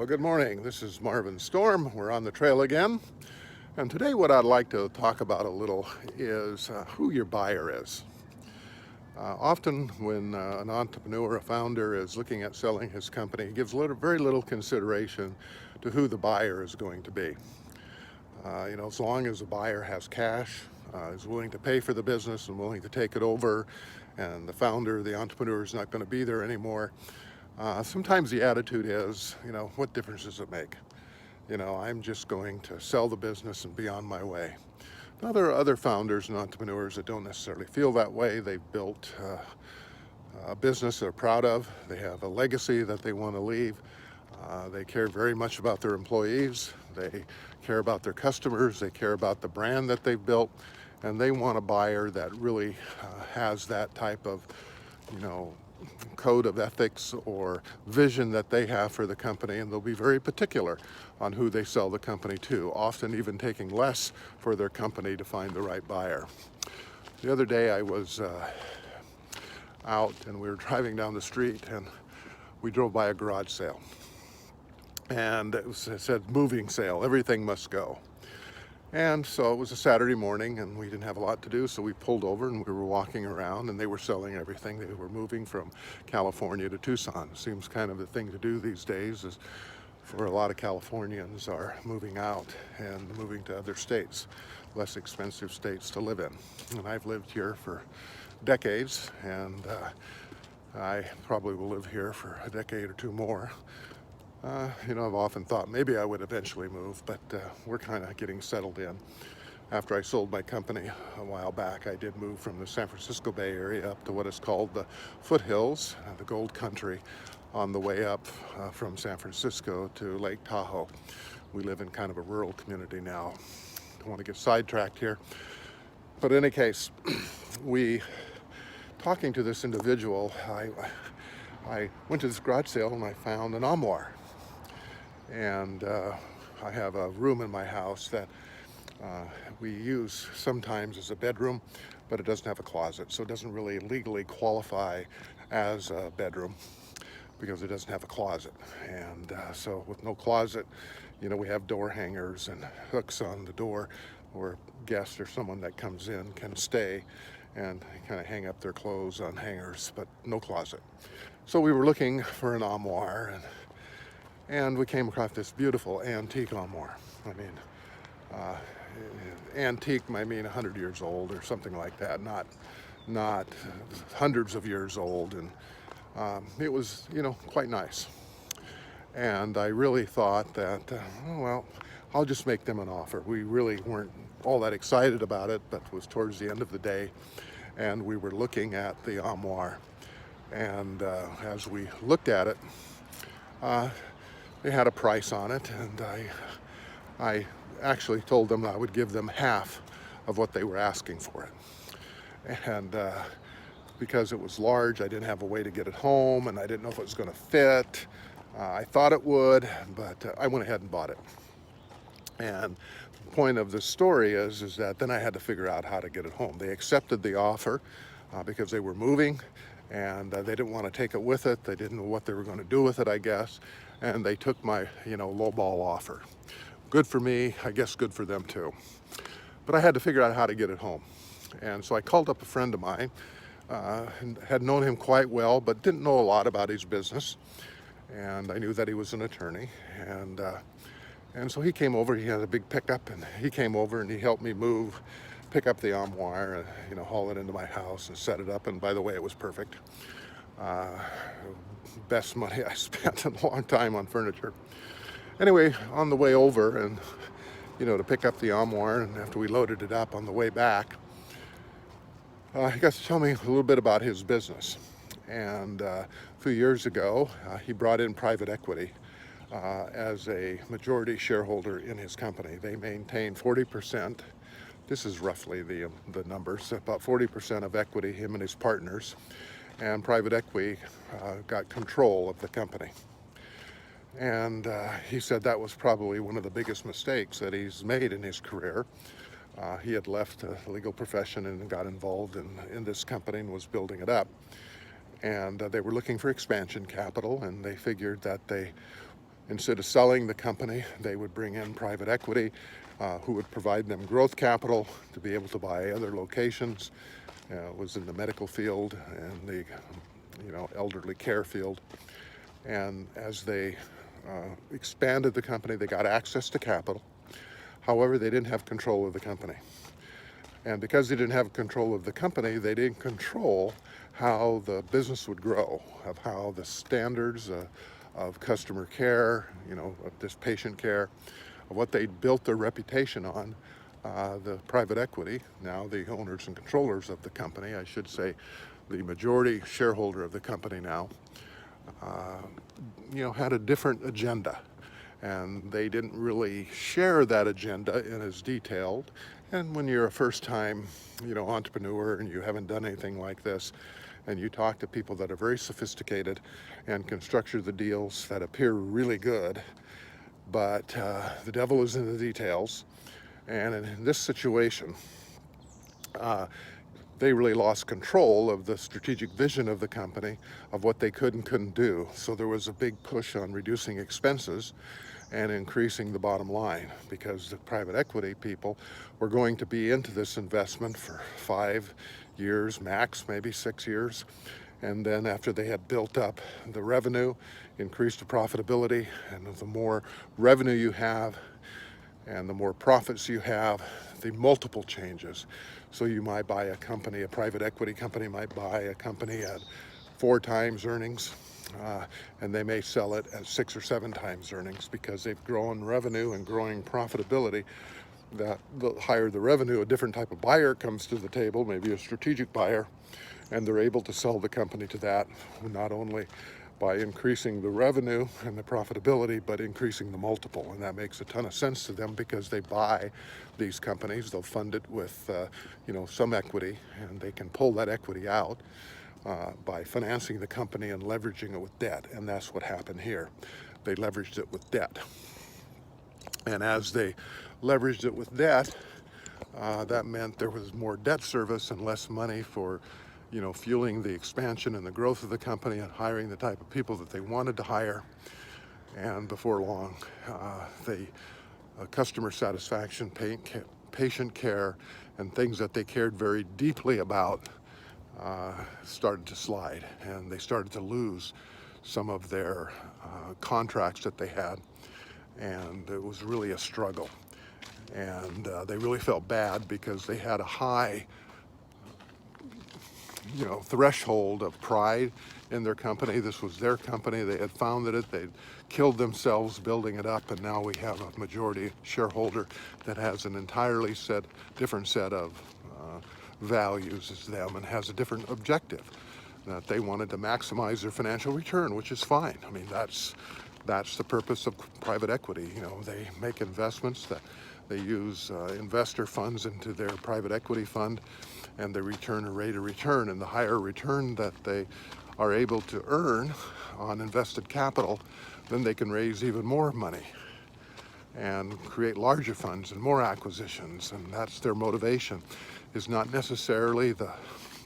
Well, good morning. This is Marvin Storm. We're on the trail again. And today what I'd like to talk about a little is who your buyer is. Often when an entrepreneur, a founder is looking at selling his company, he gives very little consideration to who the buyer is going to be. As long as the buyer has cash, is willing to pay for the business and willing to take it over, and the founder, the entrepreneur is not going to be there anymore, sometimes the attitude is, what difference does it make? I'm just going to sell the business and be on my way. Now, there are other founders and entrepreneurs that don't necessarily feel that way. They've built a business they're proud of. They have a legacy that they want to leave. They care very much about their employees. They care about their customers. They care about the brand that they've built. And they want a buyer that really has that type of, code of ethics or vision that they have for the company, and they'll be very particular on who they sell the company to, often even taking less for their company to find the right buyer. The other day I was out and we were driving down the street and we drove by a garage sale, and it said moving sale, everything must go. And so it was a Saturday morning and we didn't have a lot to do, so we pulled over and we were walking around and they were selling everything. They were moving from California to Tucson. Seems kind of the thing to do these days, is for a lot of Californians are moving out and moving to other states, less expensive states to live in. And I've lived here for decades, and I probably will live here for a decade or two more. I've often thought maybe I would eventually move, but we're kind of getting settled in. After I sold my company a while back, I did move from the San Francisco Bay Area up to what is called the foothills, the Gold Country, on the way up from San Francisco to Lake Tahoe. We live in kind of a rural community now. Don't want to get sidetracked here. But in any case, talking to this individual, I went to this garage sale and I found an armoire. And I have a room in my house that we use sometimes as a bedroom, but it doesn't have a closet, so it doesn't really legally qualify as a bedroom because it doesn't have a closet. And so with no closet, we have door hangers and hooks on the door where guests or someone that comes in can stay and kind of hang up their clothes on hangers, but no closet. So we were looking for an armoire, and we came across this beautiful antique armoire. I mean, antique might mean 100 years old or something like that, not hundreds of years old. And it was, quite nice. And I really thought that, I'll just make them an offer. We really weren't all that excited about it, but it was towards the end of the day, and we were looking at the armoire. And as we looked at it, they had a price on it, and I actually told them I would give them half of what they were asking for it. And because it was large, I didn't have a way to get it home, and I didn't know if it was going to fit. I thought it would, but I went ahead and bought it. And the point of the story is that then I had to figure out how to get it home. They accepted the offer because they were moving, and they didn't want to take it with it. They didn't know what they were going to do with it, I guess. And they took my, lowball offer. Good for me, I guess good for them too. But I had to figure out how to get it home. And so I called up a friend of mine, and had known him quite well, but didn't know a lot about his business. And I knew that he was an attorney. And so he came over, he had a big pickup, and he came over and he helped me pick up the armoire and, haul it into my house and set it up. And by the way, it was perfect. Best money I spent in a long time on furniture. Anyway, on the way over and, to pick up the armoire, and after we loaded it up on the way back, he got to tell me a little bit about his business. And a few years ago, he brought in private equity as a majority shareholder in his company. They maintain 40%. This is roughly the numbers, about 40% of equity, him and his partners. And private equity got control of the company. And he said that was probably one of the biggest mistakes that he's made in his career. He had left the legal profession and got involved in this company and was building it up. And they were looking for expansion capital, and they figured that they Instead of selling the company, they would bring in private equity who would provide them growth capital to be able to buy other locations. It was in the medical field and the elderly care field. And as they expanded the company, they got access to capital. However, they didn't have control of the company. And because they didn't have control of the company, they didn't control how the business would grow, of how the standards of customer care, of this patient care, of what they built their reputation on. The private equity, now the owners and controllers of the company, I should say, the majority shareholder of the company now, had a different agenda. And they didn't really share that agenda in as detailed. And when you're a first-time, entrepreneur and you haven't done anything like this, and you talk to people that are very sophisticated and can structure the deals that appear really good, but the devil is in the details. And in this situation, they really lost control of the strategic vision of the company, of what they could and couldn't do. So there was a big push on reducing expenses and increasing the bottom line, because the private equity people were going to be into this investment for 5 years, max, maybe 6 years. And then after they had built up the revenue, increased the profitability, and the more revenue you have and the more profits you have, the multiple changes. So you might buy a company, a private equity company might buy a company at 4 times earnings, and they may sell it at 6 or 7 times earnings because they've grown revenue and growing profitability. That the higher the revenue, a different type of buyer comes to the table, maybe a strategic buyer, and they're able to sell the company to that, not only by increasing the revenue and the profitability, but increasing the multiple. And that makes a ton of sense to them because they buy these companies. They'll fund it with some equity, and they can pull that equity out by financing the company and leveraging it with debt. And that's what happened here. They leveraged it with debt. And as they leveraged it with debt, that meant there was more debt service and less money for fueling the expansion and the growth of the company and hiring the type of people that they wanted to hire. And before long, the customer satisfaction, patient care, and things that they cared very deeply about started to slide, and they started to lose some of their contracts that they had, and it was really a struggle. And they really felt bad because they had a high threshold of pride in their company. This was their company. They had founded it. They'd killed themselves building it up, and now we have a majority shareholder that has an entirely different set of values as them and has a different objective. That they wanted to maximize their financial return, which is fine. I mean, that's the purpose of private equity. They make investments that they use investor funds into their private equity fund, and they return a rate of return. And the higher return that they are able to earn on invested capital, then they can raise even more money and create larger funds and more acquisitions. And that's their motivation, is not necessarily the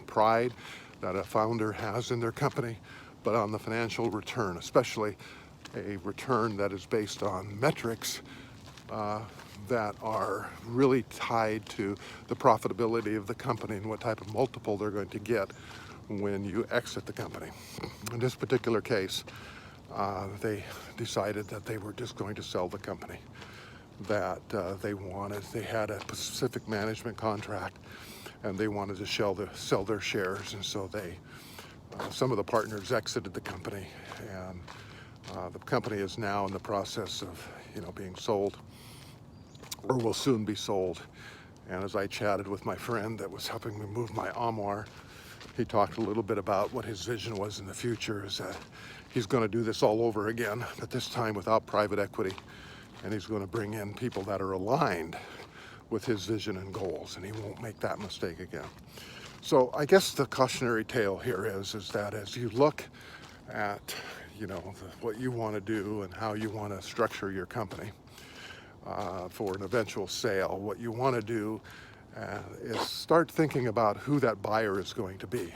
pride that a founder has in their company, but on the financial return, especially a return that is based on metrics that are really tied to the profitability of the company and what type of multiple they're going to get when you exit the company. In this particular case, they decided that they were just going to sell the company, that they had a specific management contract, and they wanted to sell their shares. And so some of the partners exited the company, and the company is now in the process of being sold, or will soon be sold. And as I chatted with my friend that was helping me move my armoire, he talked a little bit about what his vision was in the future, is that he's going to do this all over again, but this time without private equity. And he's going to bring in people that are aligned with his vision and goals, and he won't make that mistake again. So I guess the cautionary tale here is that as you look at what you want to do and how you want to structure your company for an eventual sale, what you want to do is start thinking about who that buyer is going to be.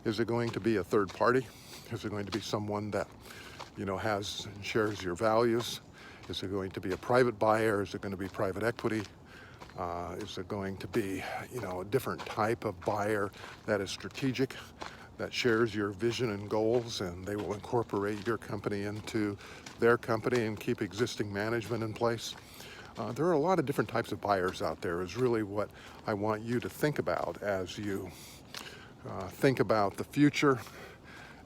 Is it going to be a third party? Is it going to be someone that has and shares your values? Is it going to be a private buyer? Is it going to be private equity? Is it going to be, a different type of buyer that is strategic, that shares your vision and goals, and they will incorporate your company into their company and keep existing management in place? There are a lot of different types of buyers out there is really what I want you to think about as you think about the future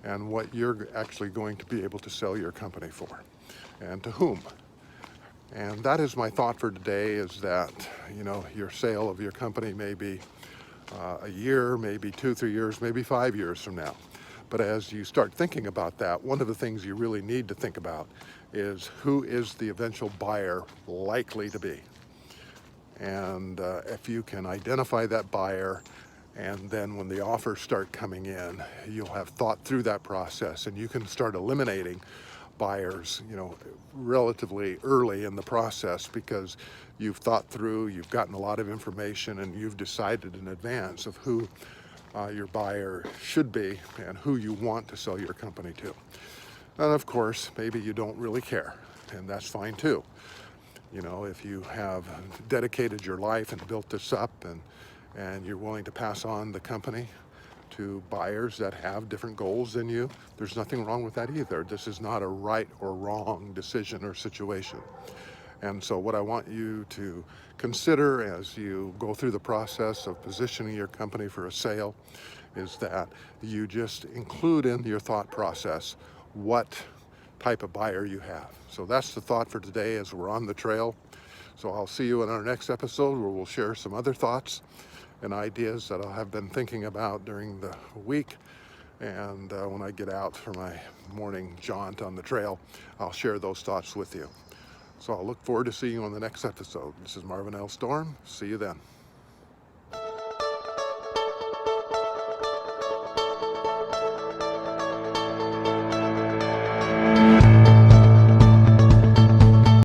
and what you're actually going to be able to sell your company for and to whom. And that is my thought for today, is that, your sale of your company may be a year, maybe 2-3 years, maybe 5 years from now. But as you start thinking about that, one of the things you really need to think about is who is the eventual buyer likely to be. And if you can identify that buyer, and then when the offers start coming in, you'll have thought through that process and you can start eliminating buyers, relatively early in the process, because you've thought through, you've gotten a lot of information, and you've decided in advance of who your buyer should be and who you want to sell your company to. And of course, maybe you don't really care, and that's fine too. If you have dedicated your life and built this up, and you're willing to pass on the company to buyers that have different goals than you, there's nothing wrong with that either. This is not a right or wrong decision or situation. And so what I want you to consider as you go through the process of positioning your company for a sale is that you just include in your thought process what type of buyer you have. So that's the thought for today as we're on the trail. So I'll see you in our next episode, where we'll share some other thoughts and ideas that I have been thinking about during the week. And when I get out for my morning jaunt on the trail, I'll share those thoughts with you. So I'll look forward to seeing you on the next episode. This is Marvin L. Storm. See you then.